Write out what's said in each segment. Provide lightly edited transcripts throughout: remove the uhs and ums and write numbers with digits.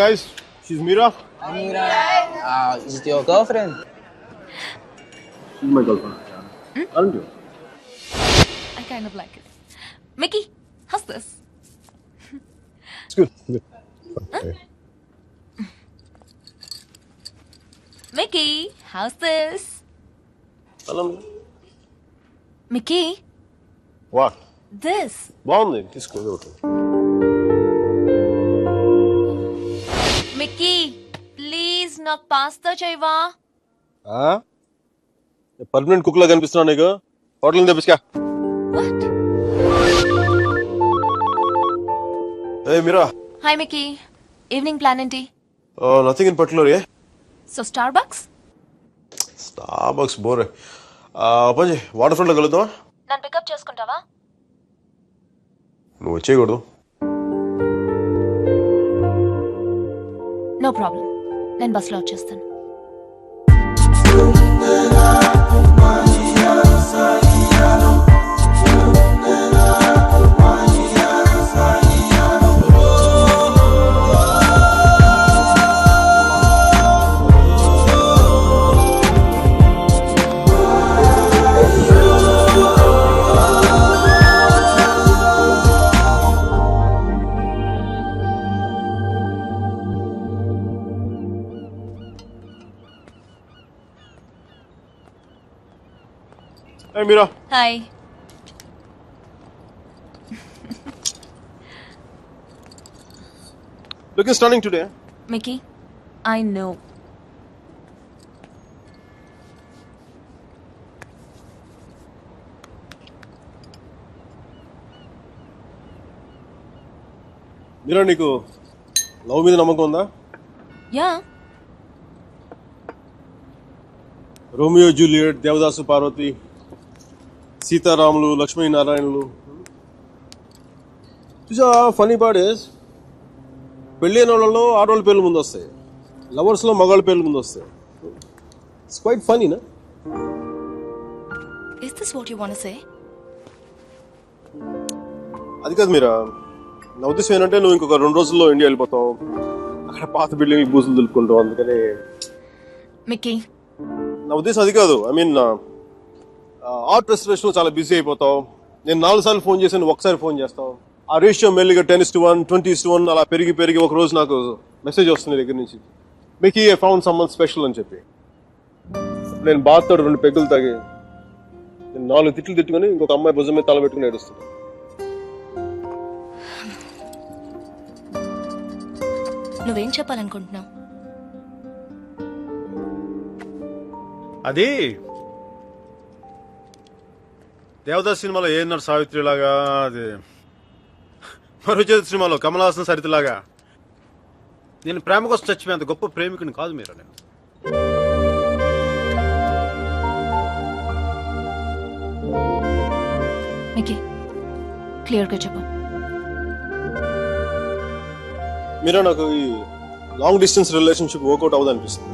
guys, she's Mira. Amira, is it your girlfriend? She's my girlfriend. Aren't you? I kind of like it. Mickey, how's this? It's good. Good. Okay. Mickey, how's this? Hello. Mickey, What? this. బాగుంది తీసుకో Mickey, please నాకు pasta చేయవా? Permanent cook లా కనిపిస్తున్నా నీకు hotel తెప్పించుకా What? ఏ Meera Hi Mickey, evening plan ఏంటి? నథింగ్ ఇన్ పర్టికులర్ ఏ So Starbucks? స్టార్బక్స్ బోర్ పని వాటర్ ఫ్రంట్ లో కలుద్దామా నన్ను పికప్ చేసుకుంటావా? నువ్వు వచ్చేయకూడదు నో ప్రాబ్లం, నేను బస్లో వచ్చేస్తాను. ఏ Meera hi. Looking stunning today Mickey, I know. Meera నీకు లవ్ మీద నమ్మకం ఉందా yeah, Romeo Juliet Devadasu Parvathi సీతారాములు లక్ష్మీనారాయణులు చూసా ఫనీ పార్ట్ ఇస్ పెళ్ళైన వాళ్ళలో ఆడవాళ్ళ పేర్లు ముందు వస్తాయి, లవర్స్ లో మగాళ్ళ పేర్లు ముందు వస్తాయి. ఇట్స్ క్వైట్ ఫనీ నా is this what you want to say? అది కాదు మీరా, నా ఉద్దేశం ఏంటంటే నువ్వు ఇంకొక 2 రోజుల్లో ఇండియా వెళ్ళిపోతావు, అక్కడ పాత బిల్డింగ్ బూజులు దులుపుకుంటావు, అందుకని Mickey, నా ఉద్దేశం అది కాదు. ఐ మీన్ ఆర్ట్ రెస్టరేషన్ లో చాలా బిజీ అయిపోతావు. నేను 4 సార్లు ఫోన్ చేశాను, ఒకసారి ఫోన్ చేస్తావు. ఆ రేషియో మెల్లిగా 10:1, 20:1 అలా పెరిగి పెరిగి ఒక రోజు నాకు మెసేజ్ వస్తుంది దగ్గర నుంచి, మీకు ఐ ఫౌండ్ సమ్మన్ స్పెషల్ అని చెప్పి. నేను బాధతో 2 పెగ్గులు తాగి నేను 4 తిట్లు తిట్టుకుని ఇంకొక అమ్మాయి భుజం మీద తల పెట్టుకుని ఏడుస్తాను. నువ్వేం చెప్పాలనుకుంటున్నావు? అది దేవదాస్ సినిమాలో ఏన్నారు సావిత్రి లాగా, అది మరుచేతి సినిమాలో కమల్ హాసన్ సరిత లాగా నేను ప్రేమ కోసం చచ్చిపోయేంత గొప్ప ప్రేమికుని కాదు మీరు. నేను మిక్కీ, క్లియర్గా చెప్పు. మీరా నాకు ఈ లాంగ్ డిస్టెన్స్ రిలేషన్షిప్ వర్కౌట్ అవ్వదు అనిపిస్తుంది.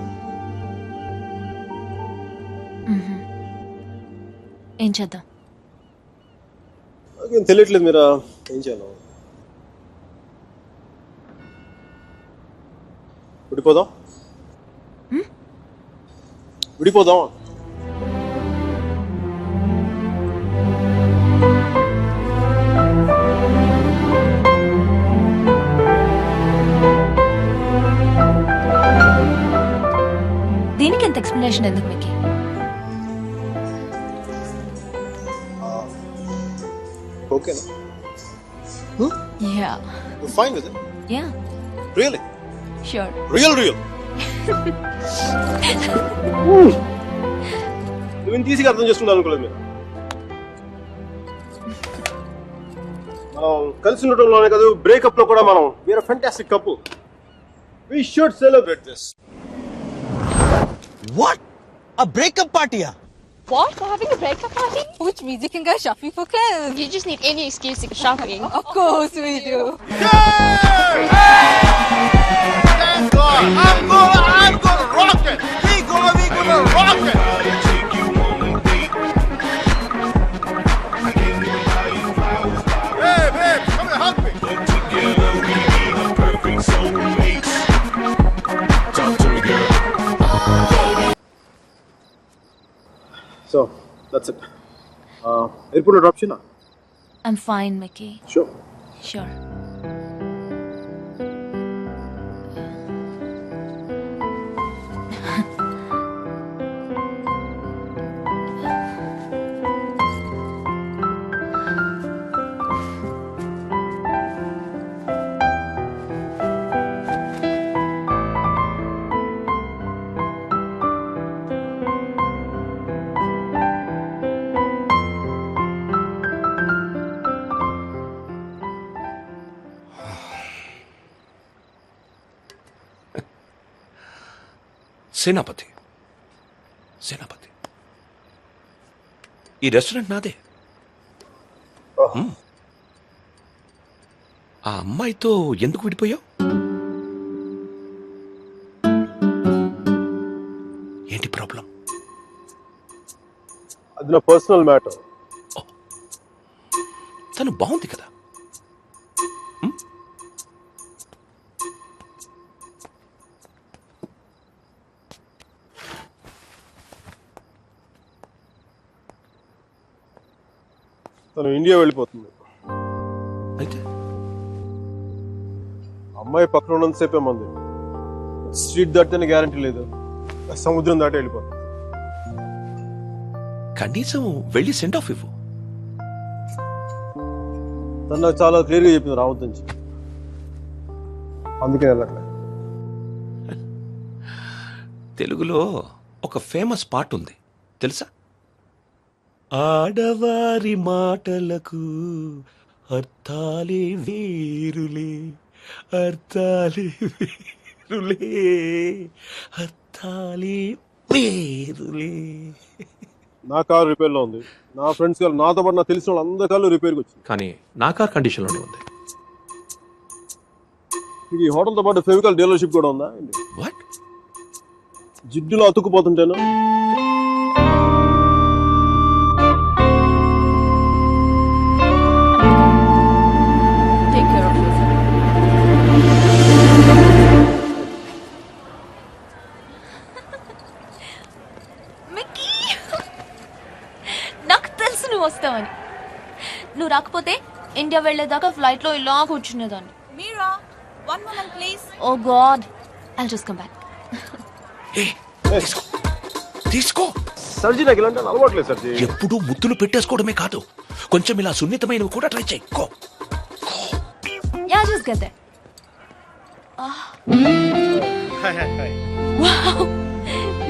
ఏం చేద్దాం? నాకేం తెలియట్లేదు మీరా, ఏం చేయాలి? విడిపోదాం విడిపోదాం దీనికి ఎంత ఎక్స్ప్లెనేషన్ ఎందుకు మిక్కీ? ఓకేనా? Yeah, You're fine with it? Yeah, Really? Sure. Real. నువ్వు ఇంత ఈజీగా అర్థం చేసుకుంటా అనుకోలేదు మీరు. మనం కలిసి ఉండటంలోనే కాదు, బ్రేకప్ లో కూడా మనం we are fantastic couple. We should celebrate this. What? A breakup party? What? We're having a breakup party? Which means you can go shopping for clothes. You just need any excuse to go shopping. Of course we do. Thank God. I'm gonna rock it. We gonna rock it. Hey, babe, come here, hug me. That's it. ఎయిర్పోర్ట్లో drop చేయనా? I'm fine, Mickey. Sure. Sure. సేనాపతి ఈ restaurant నాదే. ఆ అమ్మాయితో ఎందుకు విడిపోయావు? ఏంటి problem? అది నా పర్సనల్ మ్యాటర్. తను బాగుంది కదా. తను ఇండియా వెళ్ళిపోతుంది. అయితే అమ్మాయి పక్కన ఉన్నంతసేపే మంది. స్ట్రీట్ దాటితేనే గ్యారంటీ లేదు, సముద్రం దాటి వెళ్ళిపోతుంది. కనీసం వెళ్ళి సెండ్ ఆఫ్ ఇవ్వు. తను నాకు చాలా క్లియర్గా చెప్పింది రావద్దని చెప్పి. అందుకే వెళ్ళట్లేదు. తెలుగులో ఒక ఫేమస్ పాట ఉంది తెలుసా? ఆడవారి మాటలకు అర్థాలే వేరులే, అర్థాలే వేరులే, అర్థాలే వేరులే. నా కారు రిపేర్లో ఉంది. నా ఫ్రెండ్స్ కారు, నాతో పాటు నాకు తెలిసిన వాళ్ళు అందరి కార్లు రిపేర్కి వచ్చింది. కానీ నా కార్ కండిషన్లోనే ఉంది. మీకు ఈ హోటల్తో పాటు ఫెవికాల్ డీలర్షిప్ కూడా ఉందా? What? జిడ్డులో అతుక్కుపోతుంటేను. Take care of yourself. Mickey! నాకు తెలుసు నువ్వు వస్తావని. నువ్వు రాకపోతే ఇండియా వెళ్ళేదాకా ఫ్లైట్ లో ఇలా కూర్చునేదాన్ని. Mira, one moment please. Oh God, I'll just come back. తీసుకో. సర్జీ నాకు ఇలాంటి అలవాట్లేదు సర్జీ. ఎప్పుడు ముద్దులు పెట్టేసుకోవడమే కాదు, కొంచెం ఇలా సున్నితమైనవి కూడా ట్రై చేయి. Go. Yeah, just get there. Wow,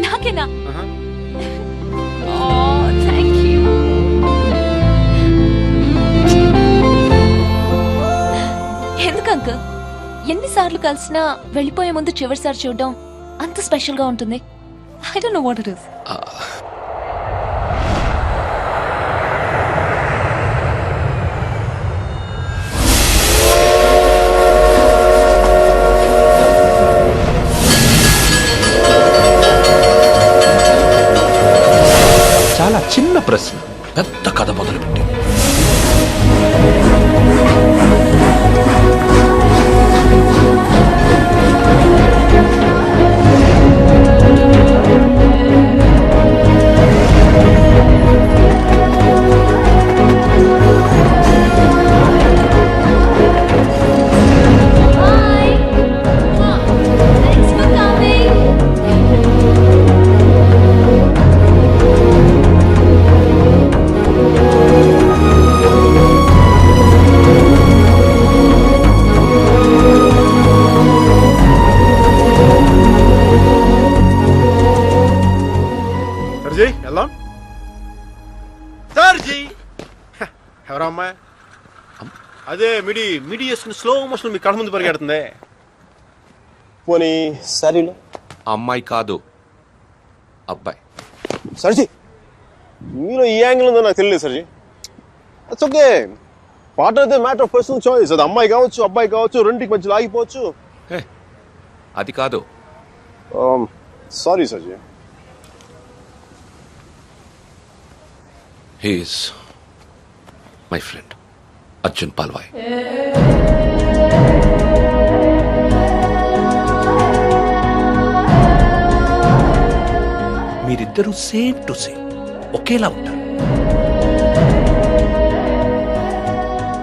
నాకేనా? Oh, thank you. ఎందుకు అంకుల్ ఎన్నిసార్లు కలిసినా వెళ్ళిపోయే ముందు చివరిసారి చూడడం అంత స్పెషల్ గా ఉంటుంది? I don't know what it is. చాలా చిన్న ప్రశ్న పెద్ద కథ మొదలుపెట్టింది. Bye. Thanks for coming. సర్జీ వెళ్దాం. సర్జీ ఎవరా అమ్మాయి? అదే మిడి చేసుకుని స్లో మోషన్ మీ కళ్ళ ముందు పరిగెడుతుంది. పోనీ సరేలో అమ్మాయి కాదు అబ్బాయి. సర్జీ మీలో ఈ యాంగిల్ ఉందో నాకు తెలియదు సర్జీ. It's okay. పార్ట్నర్ అయితే మ్యాటర్ ఆఫ్ పర్సనల్ చాయిస్. అది అమ్మాయి కావచ్చు అబ్బాయి కావచ్చు, రెండింటికి మధ్యలో ఆగిపోవచ్చు. అది కాదు. సారీ సర్జీ. He is my friend Arjun Palvai. మీరిద్దరూ సేమ్ టు సేమ్ ఒకేలా ఉంటారు.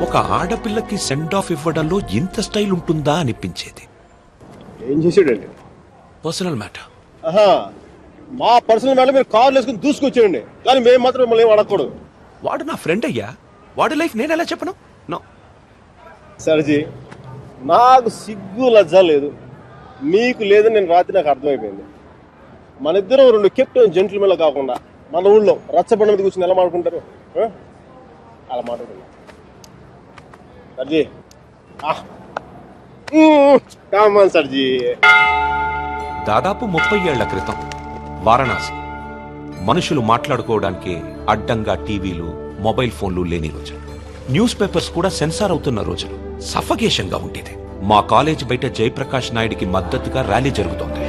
ఒక ఆడపిల్లకి సెండ్ ఆఫ్ ఇవ్వడంలో ఇంత స్టైల్ ఉంటుందా అనిపించేది. ఏం చేసాడండి? Personal matter. ఆహా, మా పర్సనల్ మ్యాటర్ మీరు కార్లు వేసుకుని దూసుకొచ్చేయండి, కానీ మేము మాత్రం మిమ్మల్ని ఏం అడగకూడదు. వాడు నా ఫ్రెండ్ అయ్యా, వాడి లైఫ్ నేను ఎలా చెప్పను? నో. సర్జీ, నాకు సిగ్గు లజ్జ లేదు, మీకు లేదని నేను రాత్రి నాకు అర్థమైపోయింది. మన ఇద్దరం రెండు కెప్టెన్ జెంట్ల కాకుండా మన ఊళ్ళో రచ్చబండ మీద కూర్చొని ఎలా మాట్లాడుకుంటారు, అలా మాట్లాడుకుంటారు. సర్జీ, కామన్ సర్జీ. దాదాపు 30 ఏళ్ల క్రితం వారణాసి మనుషులు మాట్లాడుకోవడానికి అడ్డంగా టీవీలు, మొబైల్ ఫోన్లు లేని రోజులు. న్యూస్ పేపర్స్ కూడా సెన్సార్ అవుతున్న రోజులు. సఫకేషన్ గా ఉండేది. మా కాలేజ్ బయట జయప్రకాష్ నాయుడికి మద్దతుగా ర్యాలీ జరుగుతోంది.